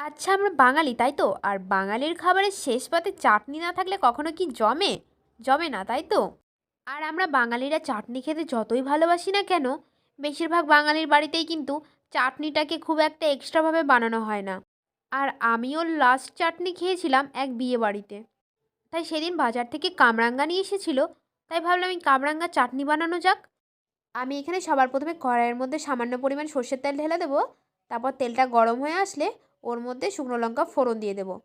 আচ্ছা, আমরা বাঙালি তাই তো? আর বাঙালির খাবারের শেষ পাতে চাটনি না থাকলে কখনো কি জমে? জমে না, তাই তো? আর আমরা বাঙালিরা চাটনি খেতে যতই ভালোবাসি না কেন, বেশিরভাগ বাঙালির বাড়িতেই কিন্তু চাটনিটাকে খুব একটা এক্সট্রাভাবে বানানো হয় না। আর আমিও লাস্ট চাটনি খেয়েছিলাম এক বিয়েবাড়িতে। তাই সেদিন বাজার থেকে কামরাঙ্গা নিয়ে এসেছিল, তাই ভাবলাম এই কামরাঙ্গার চাটনি বানানো যাক। আমি এখানে সবার প্রথমে কড়াইয়ের মধ্যে সামান্য পরিমাণ সর্ষের তেল ঢেলে দেবো। তারপর তেলটা গরম হয়ে আসলে ওর মধ্যে শুকনো লঙ্কা ফোড়ন দিয়ে দেবো।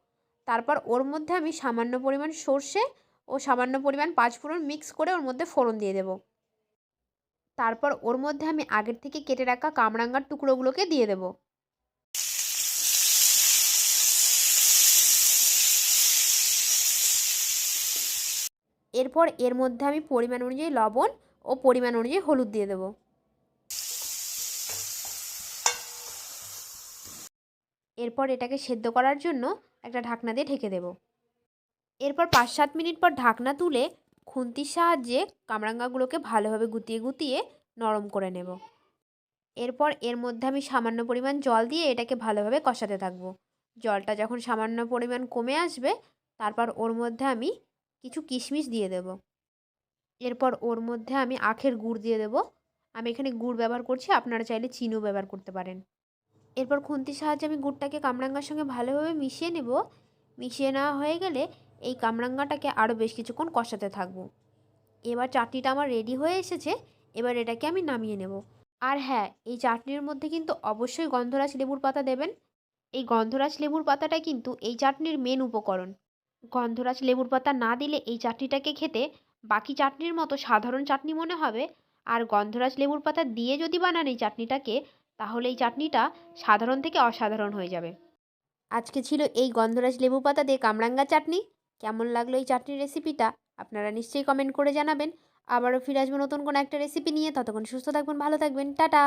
তারপর ওর মধ্যে আমি সামান্য পরিমাণ সর্ষে ও সামান্য পরিমাণ পাঁচফোড়ন মিক্স করে ওর মধ্যে ফোড়ন দিয়ে দেবো। তারপর ওর মধ্যে আমি আগের থেকে কেটে রাখা কামরাঙ্গার টুকরোগুলোকে দিয়ে দেবো। এরপর এর মধ্যে আমি পরিমাণ অনুযায়ী লবণ ও পরিমাণ অনুযায়ী হলুদ দিয়ে দেবো। এরপর এটাকে সেদ্ধ করার জন্য একটা ঢাকনা দিয়ে ঢেকে দেবো। এরপর 5-7 মিনিট পর ঢাকনা তুলে খুন্তির সাহায্যে কামরাঙ্গাগুলোকে ভালোভাবে গুটিয়ে গুটিয়ে নরম করে নেব। এরপর এর মধ্যে আমি সামান্য পরিমাণ জল দিয়ে এটাকে ভালোভাবে কষাতে থাকবো। জলটা যখন সামান্য পরিমাণ কমে আসবে, তারপর ওর মধ্যে আমি কিছু কিশমিশ দিয়ে দেবো। এরপর ওর মধ্যে আমি আখের গুড় দিয়ে দেবো। আমি এখানে গুড় ব্যবহার করছি, আপনারা চাইলে চিনিও ব্যবহার করতে পারেন। এরপর খুন্তির সাহায্যে আমি গুড়টাকে কামরাঙ্গার সঙ্গে ভালোভাবে মিশিয়ে নেব। মিশিয়ে নেওয়া হয়ে গেলে এই কামরাঙ্গাটাকে আরও বেশ কিছুক্ষণ কষাতে থাকবো। এবার চাটনিটা আমার রেডি হয়ে এসেছে। এবার এটাকে আমি নামিয়ে নেব। আর হ্যাঁ, এই চাটনির মধ্যে কিন্তু অবশ্যই গন্ধরাজ লেবুর পাতা দেবেন। এই গন্ধরাজ লেবুর পাতাটা কিন্তু এই চাটনির মেন উপকরণ। গন্ধরাজ লেবুর পাতা না দিলে এই চাটনিটাকে খেতে বাকি চাটনির মতো সাধারণ চাটনি মনে হবে। আর গন্ধরাজ লেবুর পাতা দিয়ে যদি বানান এই চাটনিটাকে, তাহলে এই চাটনিটা সাধারণ থেকে অসাধারণ হয়ে যাবে। আজকে ছিল এই গন্ধরাজ লেবু পাতা দিয়ে কামরাঙ্গা চাটনি। কেমন লাগলো এই চাটনির রেসিপিটা আপনারা নিশ্চয়ই কমেন্ট করে জানাবেন। আবারও ফিরে আসবো নতুন কোনো একটা রেসিপি নিয়ে। ততক্ষণ সুস্থ থাকবেন, ভালো থাকবেন, টাটা।